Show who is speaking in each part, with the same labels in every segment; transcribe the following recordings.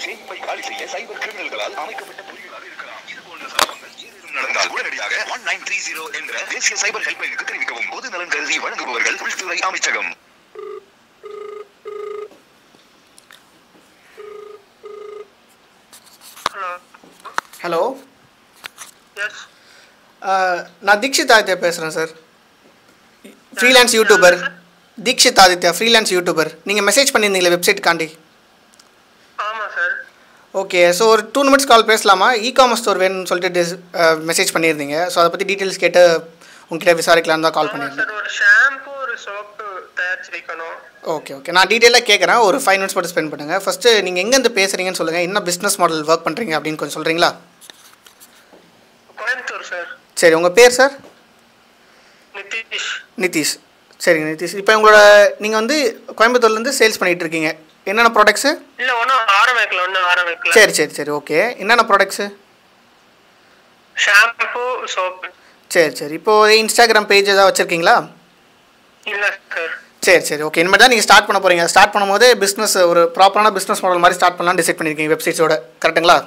Speaker 1: சேமிப்பை காலி செய்ய சைபர் கிரிமினல்களால் அமைக்கப்பட்ட புள்ளிகளாக இருக்கலாம். இது போன்ற சம்பவங்கள் ஏதேனும் நடந்தால் உடனடியாக 1930 என்ற தேசிய சைபர் ஹெல்ப்லைனுக்கு தெரிவிக்கவும். பொது நலன் கருதி வழங்குபவர்கள் உள்துறை அமைச்சகம்.
Speaker 2: ஹலோ, நான் தீக்ஷித் ஆதித்யா பேசுகிறேன் sir. Freelance YouTuber Dikshit Aditya, freelance YouTuber. நீங்கள் மெசேஜ் பண்ணியிருந்தீங்களே வெப்சைட்காண்டி.
Speaker 3: ஆமாம் சார்.
Speaker 2: ஓகே, ஸோ ஒரு 2 நிமிட்ஸ் கால் பேசலாமா? இ-காமர்ஸ் ஸ்டோர் வேணும்னு சொல்லிட்டு மெசேஜ் பண்ணியிருந்தீங்க. ஸோ அதை பற்றி டீட்டெயில்ஸ் கேட்டு உங்ககிட்ட விசாரிக்கலாம் தான் கால் பண்ணியிருந்தேன்.
Speaker 3: ஒரு ஷாம்பு ஒரு சோப்பு தயாரிச்சு வைக்கணும்.
Speaker 2: ஓகே, நான் டீட்டெயிலாக கேட்குறேன். ஒரு 5 நிமிட்ஸ் மட்டும் ஸ்பெண்ட் பண்ணுங்கள். ஃபஸ்ட்டு நீங்கள் எங்கேருந்து பேசுகிறீங்கன்னு சொல்லுங்கள். என்ன பிஸ்னஸ் மாடல் ஒர்க் பண்ணுறீங்க அப்படின்னு கொஞ்சம் சொல்கிறீங்களா?
Speaker 3: கோயம்புத்தூர் சார்.
Speaker 2: சரி, உங்கள் பேர் சார்? நிதிஷ். சரிங்க நிதிஷ், இப்போ உங்களோட நீங்கள் வந்து கோயம்புத்தூர்லேருந்து சேல்ஸ் பண்ணிகிட்டு இருக்கீங்க. என்னென்ன ப்ராடக்ட்ஸு?
Speaker 3: இல்லை, ஒன்றும் ஆரம்பிக்கல.
Speaker 2: சரி, ஓகே. என்னென்ன ப்ராடக்ட்ஸு?
Speaker 3: Shampoo, soap.
Speaker 2: சரி, இப்போது இன்ஸ்டாகிராம் பேஜ் ஏதாவது வச்சுருக்கீங்களா?
Speaker 3: இல்லை சார்.
Speaker 2: சரி, ஓகே. இனிமேல் தான் நீங்கள் ஸ்டார்ட் பண்ண போகிறீங்க. ஸ்டார்ட் பண்ணும்போது பிஸ்னஸ் ஒரு ப்ராப்பரான பிஸ்னஸ் மாடல் மாதிரி ஸ்டார்ட் பண்ணலாம்னு டிசைட் பண்ணியிருக்கீங்க வெப்சைட்ஸோட, கரெக்டுங்களா?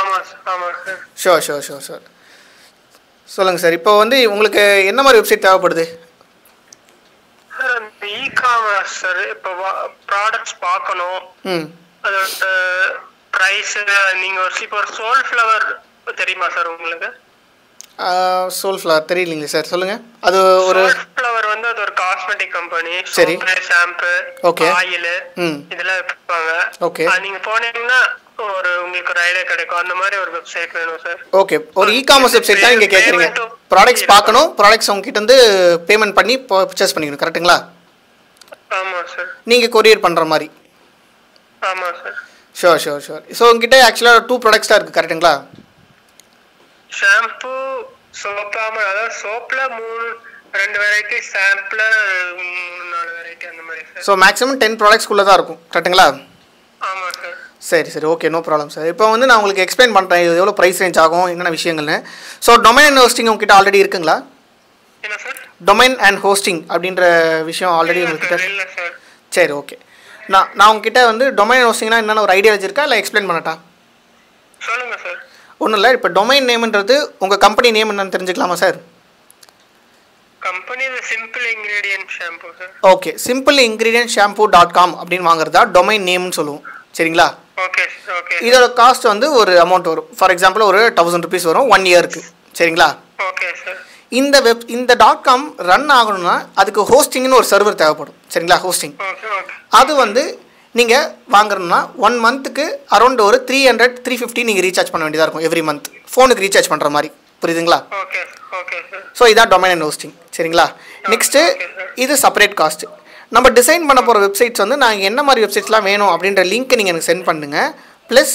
Speaker 3: ஆமாம் சார்.
Speaker 2: ஷோர். சொல்லுங்கள் சார், இப்போ வந்து உங்களுக்கு என்ன மாதிரி வெப்சைட் தேவைப்படுது?
Speaker 3: சார், அந்த இ-காமர்ஸ் சார். இப்போ ப்ராடக்ட்ஸ் பார்க்கணும், அதோட ப்ரைஸு. நீங்கள் இப்போ ஒரு சோல்ஃப்ளவர் தெரியுமா சார் உங்களுக்கு?
Speaker 2: சோல்ஃப்ளவர் தெரியலீங்களே சார், சொல்லுங்கள். அது ஒரு
Speaker 3: சோல்ஃப்ளவர் வந்து அது ஒரு காஸ்மெட்டிக் கம்பெனி.
Speaker 2: சரி,
Speaker 3: ஷாம்பு,
Speaker 2: ஓகே,
Speaker 3: ஆயில், இதெல்லாம் விற்பாங்க.
Speaker 2: ஓகே,
Speaker 3: நீங்கள் போனீங்கன்னா உங்களுக்கு ஒரு ஐடியா கிடைக்கும். அந்த மாதிரி ஒரு வெப்சைட் வேணும் சார்.
Speaker 2: ஓகே, ஒரு இ-காமர்ஸ் வெப்சைட் தான் நீங்கள் கேட்குறீங்க. ப்ராடக்ட்ஸ் பார்க்கணும், ப்ராடக்ட்ஸ் உங்ககிட்ட இருந்து பேமெண்ட் பண்ணி பர்ச்சேஸ் பண்ணிக்கணும், கரெக்டுங்களா?
Speaker 3: ஆமாம் சார். நீங்கள்
Speaker 2: கொரியர் பண்ணுற மாதிரி?
Speaker 3: ஆமாம் சார்.
Speaker 2: ஷோர். ஸோ உங்ககிட்ட ஆக்சுவலாக 2 ப்ராடக்ட்ஸ் தான் இருக்குது, கரெக்டுங்களா?
Speaker 3: Shampoo, soap. ஆமாம், அதாவது சோப்பில் 2 வெரைட்டி, ஷாம்பில் 3-4 வெரைட்டி, அந்த மாதிரி சார்.
Speaker 2: ஸோ மேக்ஸிமம் 10 ப்ராடக்ட்ஸ்குள்ளே தான் இருக்கும், கரெக்டுங்களா?
Speaker 3: ஆமாம் சார்.
Speaker 2: சரி, ஓகே, நோ ப்ராப்ளம் சார். இப்போ வந்து நான் உங்களுக்கு எக்ஸ்பிளைன் பண்ணுறேன் இது எவ்வளோ ப்ரைஸ் ரேஞ்ச் ஆகும், என்னென்ன விஷயங்கள்னு. ஸோ டொமைன் அண்ட் ஹோஸ்டிங் உங்ககிட்ட ஆல்ரெடி இருக்குங்களா?
Speaker 3: என்ன சார்?
Speaker 2: டொமைன் அண்ட் ஹோஸ்டிங் அப்படின்ற விஷயம் ஆல்ரெடி உங்ககிட்ட?
Speaker 3: இல்லை சார்.
Speaker 2: சரி, ஓகே. நான் உங்ககிட்ட வந்து டொமைன் ஹோஸ்டிங்னா என்னென்ன ஒரு ஐடியா வச்சுருக்கா, இல்லை எக்ஸ்பிளைன் பண்ணட்டா?
Speaker 3: சொல்லுங்கள் சார்.
Speaker 2: ஒன்றும் இல்லை, இப்போ டொமைன் நேம்ன்றது உங்கள் கம்பெனி நேம் என்னன்னு தெரிஞ்சுக்கலாமா சார்?
Speaker 3: கம்பெனி சிம்பிள் இன்கிரீடியன்ட் ஷாம்பு சார்.
Speaker 2: ஓகே, சிம்பிள் இன்கிரீடியன்ட் ஷாம்பு.com அப்படின்னு வாங்குறதா டொமைன் நேம்னு சொல்லுவோம், சரிங்களா?
Speaker 3: ஓகே.
Speaker 2: இதோட காஸ்ட் வந்து ஒரு அமௌண்ட் வரும். ஃபார் எக்ஸாம்பிள் ஒரு 1000 rupees வரும் 1 இயருக்கு, சரிங்களா?
Speaker 3: Okay sir.
Speaker 2: இந்த .com ரன் ஆகணும்னா அதுக்கு ஹோஸ்டிங்னு ஒரு சர்வர் தேவைப்படும், சரிங்களா? ஹோஸ்டிங் அது வந்து நீங்கள் வாங்குறோம்னா 1 மந்த்துக்கு அரௌண்ட் ஒரு 300-350 நீங்கள் ரீசார்ஜ் பண்ண வேண்டியதாக இருக்கும் எவ்ரி மந்த். ஃபோனுக்கு ரீசார்ஜ் பண்ணுற மாதிரி, புரியுதுங்களா? ஸோ இதான் டொமைன் அண்ட் ஹோஸ்டிங், சரிங்களா? நெக்ஸ்ட்டு இது செப்பரேட் காஸ்ட்டு. நம்ம டிசைன் பண்ண போகிற வெப்சைட்ஸ் வந்து நாங்கள் என்ன மாதிரி வெப்சைட்ஸ்லாம் வேணும் அப்படின்ற லிங்க் நீங்கள் எனக்கு சென்ட் பண்ணுங்கள். ப்ளஸ்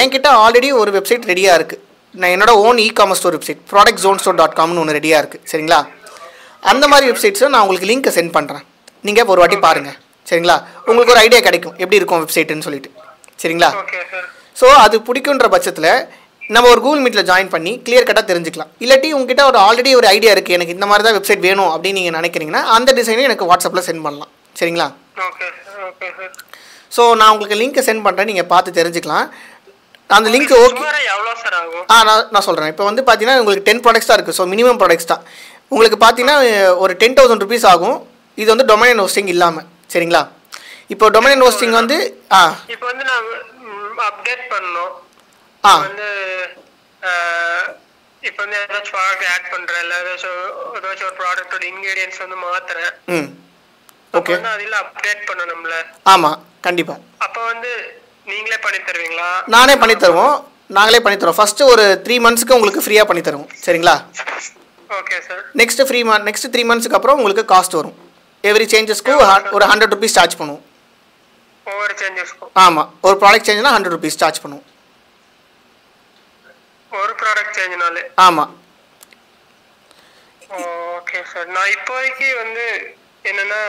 Speaker 2: என்கிட்ட ஆல்ரெடி ஒரு வெப்சைட் ரெடியாக இருக்குது. நான் என்னோட ஓன் இ-காமர்ஸ் ஸ்டோர் வெப்சைட் productzonestore.comனு ஒன்று ரெடியாக இருக்குது, சரிங்களா? அந்த மாதிரி வெப்சைட்ஸை நான் உங்களுக்கு லிங்க்கை சென்ட் பண்ணுறேன். நீங்கள் ஒரு வாட்டி பாருங்கள், சரிங்களா? உங்களுக்கு ஒரு ஐடியா கிடைக்கும் எப்படி இருக்கும் வெப்சைட்டுன்னு சொல்லிட்டு, சரிங்களா? ஸோ அது பிடிக்குன்ற பட்சத்தில் நம்ம ஒரு கூகுள் மீட்டில் ஜாயின் பண்ணி கிளியர் கட்டாக தெரிஞ்சுக்கலாம். இல்லாட்டி உங்ககிட்ட ஒரு ஆல்ரெடி ஒரு ஐடியா இருக்குது, எனக்கு இந்த மாதிரி தான் வெப்சைட் வேணும் அப்படின்னு நீங்கள் நினைக்கிறீங்கன்னா அந்த டிசைனை எனக்கு வாட்ஸ்அப்பில் சென்ட் பண்ணலாம், சரிங்களா? ஸோ நான் உங்களுக்கு லிங்க்கை சென்ட் பண்ணுறேன், நீங்கள் பார்த்து தெரிஞ்சுக்கலாம். அந்த லிங்க் ஓகே. நான் சொல்கிறேன். இப்போ வந்து பார்த்தீங்கன்னா உங்களுக்கு 10 ப்ராடக்ட்ஸ் தான் இருக்குது. ஸோ மினிமம் ப்ராடக்ட்ஸ் தான். உங்களுக்கு பார்த்தீங்கன்னா ஒரு 10,000 rupees ஆகும். இது வந்து டொமைன் ஹோஸ்டிங் இல்லாமல், சரிங்களா? இப்போ டொமைன் ஹோஸ்டிங் வந்து
Speaker 3: இப்போ வந்து நான் அப்டேட் பண்ணனும். வந்து இப்போ வந்து ஏதாச்சும் ப்ராடக்ட் ஆட் பண்றேன், இல்ல ஏதாச்சும் ஒரு ப்ராடக்ட்டோட இன்கிரிடியன்ட்ஸ் வந்து மாத்துறேன்.
Speaker 2: ஓகே,
Speaker 3: அதில அப்டேட் பண்ணனும்ல?
Speaker 2: ஆமா, கண்டிப்பா.
Speaker 3: அப்போ வந்து நீங்களே பண்ணி தருவீங்களா?
Speaker 2: நானே பண்ணி தருவோம். நாங்களே பண்ணி தரோம். ஃபர்ஸ்ட் ஒரு 3 monthsக்கு உங்களுக்கு ஃப்ரீயா பண்ணி தருவோம், சரிங்களா?
Speaker 3: Okay sir.
Speaker 2: நெக்ஸ்ட் 3 monthsக்கு அப்புறம் உங்களுக்கு காஸ்ட் வரும். எவ்ரி சேஞ்சஸ்க்கு ஒரு 100 rupees சார்ஜ் பண்ணுவோம்.
Speaker 3: ஒவ்வொரு சேஞ்சஸ்க்கு?
Speaker 2: ஆமா, ஒரு ப்ராடக்ட் சேஞ்ச்னா 100 rupees சார்ஜ் பண்ணுவோம்.
Speaker 3: ஒரு ப்ராடக்ட் சேஞ்ச்னாலே?
Speaker 2: ஆமா.
Speaker 3: Okay sir. நான் இப்போதைக்கு வந்து என்னன்னா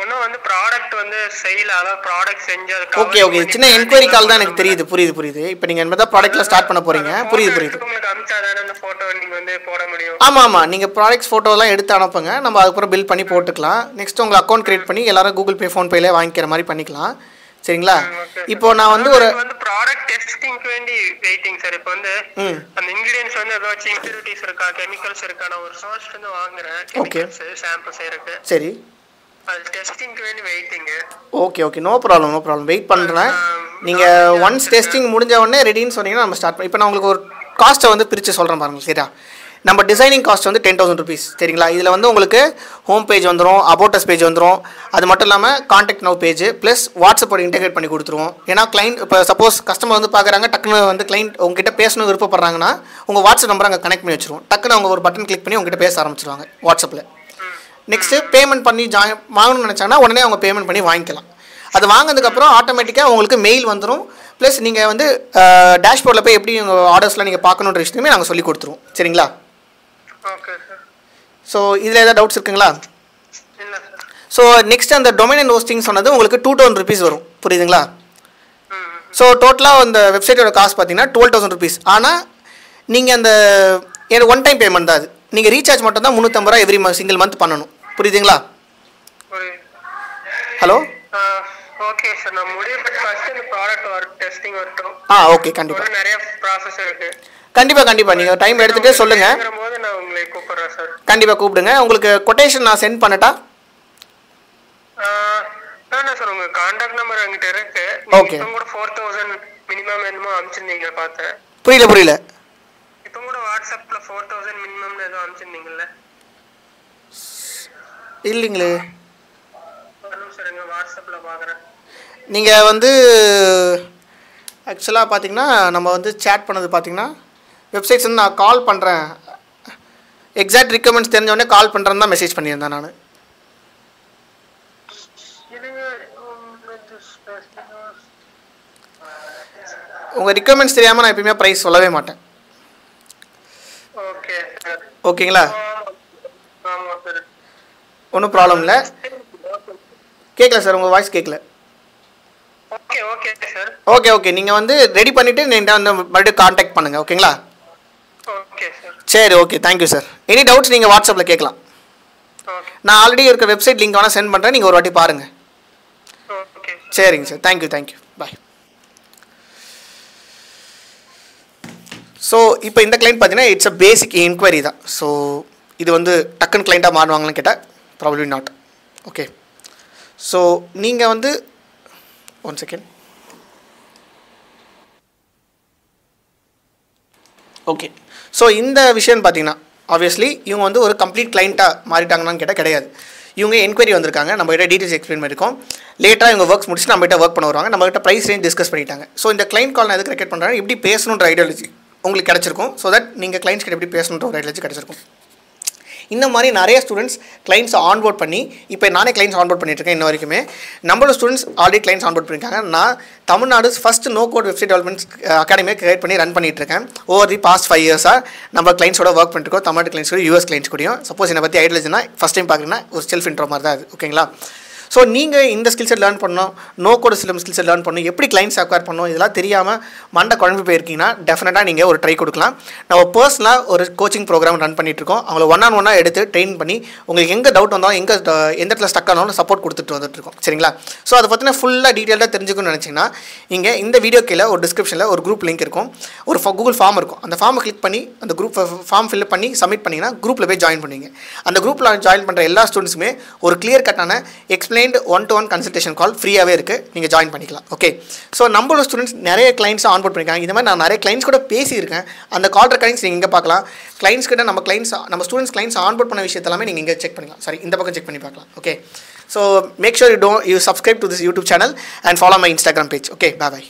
Speaker 3: ஒன்றும் வந்து ப்ராடக்ட் வந்து செய்யல, அதாவது ப்ராடக்ட் செஞ்சு
Speaker 2: ஓகே சின்ன என்கொயரி கால் தான் எனக்கு தெரியுது. புரியுது. இப்போ நீங்கள் என்ன தான் ப்ராடக்ட்டில் ஸ்டார்ட் பண்ண போகிறீங்க. புரியுது.
Speaker 3: உங்களுக்கு அனுப்பிச்சாதானே அந்த ஃபோட்டோ நீங்கள் வந்து போட முடியும்?
Speaker 2: ஆமாம், நீங்கள் ப்ராடக்ட்ஸ் ஃபோட்டோலாம் எடுத்து அனுப்புங்க, நம்ம அதுக்கப்புறம் பில் பண்ணி போட்டுக்கலாம். நெக்ஸ்ட் உங்கள் அக்கௌண்ட் கிரியேட் பண்ணி எல்லாரும் கூகுள் பே, ஃபோன்பேலே வாங்கிக்கிற மாதிரி பண்ணிக்கலாம், சரிங்களா? இப்போ நான் வந்து ஒரு
Speaker 3: ப்ராடக்ட் டெஸ்டிங்க்கு வேண்டி வெயிட்டிங் சார். இப்போ வந்து அந்த இன்கிரிடியன்ட்ஸ் வந்து ஏதாச்சும் இம்பியூரிட்டிஸ் இருக்கா, கெமிக்கல்ஸ் இருக்கா, நான் ஒரு சோர்ஸ்ல இருந்து வாங்குறேன் கெமிக்கல்ஸ் சாம்பிள் செய்யறதுக்கு.
Speaker 2: சரி,
Speaker 3: அது டெஸ்டிங்க்கு வேண்டி waiting.
Speaker 2: Okay, no problem, wait பண்ணுறேன். நீங்கள் ஒன்ஸ் டெஸ்டிங் முடிஞ்ச உடனே ரெடின்னு சொன்னீங்கன்னா நம்ம ஸ்டார்ட் பண்ணி. இப்போ நான் உங்களுக்கு ஒரு காஸ்ட்டை வந்து பிரித்து சொல்கிறேன் பாருங்க. சரியா? நம்ம டிசைனிங் காஸ்ட் வந்து 10,000 rupees. சரிங்களா? இதில் வந்து உங்களுக்கு ஹோம் பேஜ் வந்துடும், அபோட்டஸ் பேஜ் வந்துடும், அது மட்டும் இல்லாமல் கான்டாக்ட் நவ் பேஜ் ப்ளஸ் வாட்ஸ்அப்போட இன்டெகிரேட் பண்ணி கொடுத்துருவோம். ஏன்னா கிளைண்ட் இப்போ சப்போஸ் கஸ்டமர் வந்து பார்க்குறாங்க, டக்குன்னு வந்து கிளைண்ட் உங்ககிட்ட பேசணும் விருப்பப்படுறாங்கன்னா உங்கள் வாட்ஸ்அப் நம்பரை அங்கே கனெக்ட் பண்ணி வச்சுருவோம். டக்குன்னு அவங்க ஒரு பட்டன் கிளிக் பண்ணி உங்ககிட்ட பேச ஆரம்பிச்சிருவாங்க வாட்ஸ்அப்பில். நெக்ஸ்ட்டு பேமெண்ட் பண்ணி வாங்கணும்னு நினச்சாங்கன்னா உடனே அவங்க பேமெண்ட் பண்ணி வாங்கிக்கலாம். அது வாங்கினதுக்கப்புறம் ஆட்டோமேட்டிக்காக உங்களுக்கு மெயில் வந்துடும். ப்ளஸ் நீங்கள் வந்து டேஷ்போர்டில் போய் எப்படி உங்கள் ஆர்டர்ஸ்லாம் நீங்கள் பார்க்கணுன்ற விஷயமே நாங்கள் சொல்லி கொடுத்துருவோம். சரிங்களா? ஸோ இதில் ஏதாவது டவுட்ஸ் இருக்குங்களா? ஸோ நெக்ஸ்ட் அந்த டொமைன் அண்ட் ஹோஸ்டிங் சொன்னது உங்களுக்கு 2,000 rupees வரும். புரியுதுங்களா? ஸோ டோட்டலாக அந்த வெப்சைட்டோட காஸ்ட் பார்த்தீங்கன்னா 12,000 rupees. ஆனால் நீங்கள் அந்த ஒன் டைம் பேமெண்ட் தான். அது நீங்கள் ரீசார்ஜ் மட்டும் தான் 350 ரூபா எவ்ரி சிங்கிள் மந்த் பண்ணணும். புரியுதுங்களா? Hello,
Speaker 3: okay sir. நான் முடிவு பண்ணி ஃபர்ஸ்ட் இந்த ப்ராடக்ட் டெஸ்டிங் வரட்டும்.
Speaker 2: ஓகே, கண்டிப்பாக
Speaker 3: நிறைய ப்ராசஸ் இருக்கு.
Speaker 2: கண்டிப்பாக நீங்கள் டைம் எடுத்துகிட்டே சொல்லுங்கள்.
Speaker 3: நான் உங்களை கூப்பிடுறேன் சார்.
Speaker 2: கண்டிப்பாக கூப்பிடுங்க. உங்களுக்கு கொட்டேஷன் நான் சென்ட் பண்ணட்டா?
Speaker 3: வேணாம் சார், உங்கள் கான்டாக்ட் நம்பர் என்கிட்ட இருக்கு.
Speaker 2: ஓகே,
Speaker 3: இப்போ கூட 4,000 மினிமம் என்னமோ அனுப்பிச்சிருந்தீங்க பார்த்தேன்.
Speaker 2: புரியல.
Speaker 3: இப்போ கூட வாட்ஸ்அப்பில் 4,000 மினிமம்னு ஏதோ அனுப்பிச்சிருந்தீங்கல்ல?
Speaker 2: இல்லைங்களே.
Speaker 3: சார் எங்கள் வாட்ஸ்அப்பில் பார்க்குறேன்.
Speaker 2: நீங்கள் வந்து ஆக்சுவலாக பார்த்தீங்கன்னா நம்ம வந்து சேட் பண்ணது பார்த்தீங்கன்னா வெப்சைட்ஸ் வந்து நான் கால் பண்ணுறேன், எக்ஸாக்ட் ரிக்வயர்மெண்ட்ஸ் தெரிஞ்சவொடனே கால் பண்ணுறேன்னு தான் மெசேஜ் பண்ணியிருந்தேன் நான். உங்கள் ரிக்வயர்மெண்ட்ஸ் தெரியாமல் நான் எப்பயுமே ப்ரைஸ் சொல்லவே மாட்டேன். ஓகேங்களா? ஒன்றும் ப்ராப்ளம் இல்லை. கேட்கல சார், உங்கள் வாய்ஸ் கேட்கல. ஓகே, நீங்கள் வந்து ரெடி பண்ணிவிட்டு நீங்கள் வந்து மறுபடியும் கான்டாக்ட் பண்ணுங்கள். ஓகேங்களா? சரி, okay, thank you sir. Any doubts நீங்கள் வாட்ஸ்அப்பில் கேட்கலாம். நான் ஆல்ரெடி இருக்க வெப்சைட் லிங்க் வேணால் சென்ட் பண்ணுறேன், நீங்கள் ஒரு வாட்டி பாருங்கள். சரிங்க சார், தேங்க்யூ, பாய். ஸோ இப்போ இந்த கிளைண்ட் பார்த்தீங்கன்னா இட்ஸ் அ பேசிக் என்கொயரி தான். ஸோ இது வந்து டக்குன்னு கிளைண்ட்டாக மாறுவாங்கன்னு கேட்டால் ப்ராபப்ளி நாட். ஓகே, ஸோ நீங்கள் வந்து ஒன் செகண்ட். ஓகே, ஸோ இந்த விஷயம் பார்த்தீங்கன்னா ஆப்வியஸ்லி இவங்க வந்து ஒரு கம்ப்ளீட் கிளைண்ட்டாக மாறிட்டாங்கன்னு கேட்டால் கிடையாது. இவங்க என்கொயரி வந்திருக்காங்க, நம்மகிட்ட டீட்டெயில்ஸ் எக்ஸ்பிளைன் பண்ணியிருக்கோம். லேட்டாக இவங்க ஒர்க்ஸ் முடிச்சு நம்மகிட்ட ஒர்க் பண்ண வருவாங்க, நம்மகிட்ட ப்ரைஸ் ரேஞ்ச் டிஸ்கஸ் பண்ணிட்டாங்க. ஸோ இந்த கிளைண்ட் கால் நான் எதுக்கு ரெக்கார்ட் பண்ணுறாங்க, எப்படி பேசணுன்ற ஐடியாலஜி உங்களுக்கு கிடச்சிருக்கும். ஸோ தட் நீங்கள் கிளைண்ட்ஸ் கிட்ட எப்படி பேசணுன்ற ஒரு ஐடியாலஜி கிடச்சிருக்கும். இந்த மாதிரி நிறைய ஸ்டூடெண்ட்ஸ் கிளைண்ட்ஸை ஆன்போர்ட் பண்ணி, இப்போ நானே கிளைண்ட்ஸ் ஆன்போர்ட் பண்ணிட்டுருக்கேன். இன்ன வரைக்குமே நம்மளோட ஸ்டூடெண்ட்ஸ் ஆல்ரெடி கிளைண்ட்ஸ் ஆன்போர்ட் பண்ணியிருக்காங்க. நான் Tamil Nadu first no code website development அகாடமியை கிரியேட் பண்ணி ரன் பண்ணிட்டுருக்கேன். ஓவர் தி பாஸ்ட் 5 years நம்ம கிளைண்ட்ஸோட ஒர்க் பண்ணிட்டுருக்கோம். தமிழ்நாடு கிளைண்ட்ஸ் கூட US கிளைண்ட்ஸ் கூடயும். சப்போஸ் என்னை பற்றி ஐடியாலஜினா ஃபஸ்ட் டைம் பார்க்குறீங்கன்னா ஒரு செல்ஃப் இன்ட்ரோ மாதிரி தான் அது. ஓகேங்களா? ஸோ நீங்கள் இந்த ஸ்கில்ஸை லேர்ன் பண்ணணும், நோ கோட் ஸ்கில்ஸை லேர்ன் பண்ணணும், எப்படி கிளைண்ட்ஸ் அக்வயர் பண்ணணும், இதெல்லாம் தெரியாமல் மண்டை குழம்பு போயிருக்கீங்கன்னா டெஃபினட்டாக நீங்கள் ஒரு ட்ரை கொடுக்கலாம். நம்ம பர்சனலாக ஒரு கோச்சிங் ப்ரோக்ராம் ரன் பண்ணிட்டுருக்கோம். அவங்கள ஒன்-on-1 எடுத்து ட்ரெயின் பண்ணி உங்களுக்கு எங்கே டவுட் வந்தாலும் எந்த இடத்துல ஸ்டக் ஆனாலும் சப்போர்ட் கொடுத்துட்டு வந்துட்டுருக்கோம். சரிங்களா? ஸோ அதை பற்றின ஃபுல்லாக டீட்டெயிலாக தெரிஞ்சுக்கணும்னு நினச்சிங்கன்னா இங்கே இந்த வீடியோ கீழே ஒரு டிஸ்கிரிப்ஷனில் ஒரு குரூப் லிங்க் இருக்கும், ஒரு கூகுள் ஃபார்ம் இருக்கும். அந்த ஃபார்மை கிளிக் பண்ணி அந்த குரூப் ஃபார்ம் ஃபில் பண்ணி சப்மிட் பண்ணிங்கன்னா குரூப்பில் போய் ஜாயின் பண்ணுவீங்க. அந்த குரூப்பில் ஜாயின் பண்ணுற எல்லா ஸ்டூடெண்ட்ஸுமே ஒரு கிளியர் கட்டான எக்ஸ்பிளைன்டு 1-to-1 கன்சல்டேஷன் கால் ஃப்ரீயாகவே இருக்குது, நீங்கள் ஜாயின் பண்ணிக்கலாம். ஓகே, ஸோ நம்மளோட ஸ்டூடெண்ட்ஸ் நிறைய கிளைண்ட்ஸ் ஆன்போர்ட் பண்ணியிருக்காங்க. இந்த மாதிரி நான் நிறைய கிளைண்ட்ஸ் கூட பேசியிருக்கேன். அந்த கால் ரெக்கார்டிங்ஸ் நீங்கள் இங்கே பார்க்கலாம். கிளைண்ட்ஸ் கிட்ட நம்ம ஸ்டூடெண்ட்ஸ் கிளைண்ட்ஸ் ஆன்போர்ட் பண்ண விஷயத்தெல்லாமே நீங்கள் இங்கே செக் பண்ணிக்கலாம். சாரி, இந்த பக்கம் செக் பண்ணி பார்க்கலாம். Okay, so make sure you subscribe to this YouTube channel and follow my Instagram page. ஓகே, bye.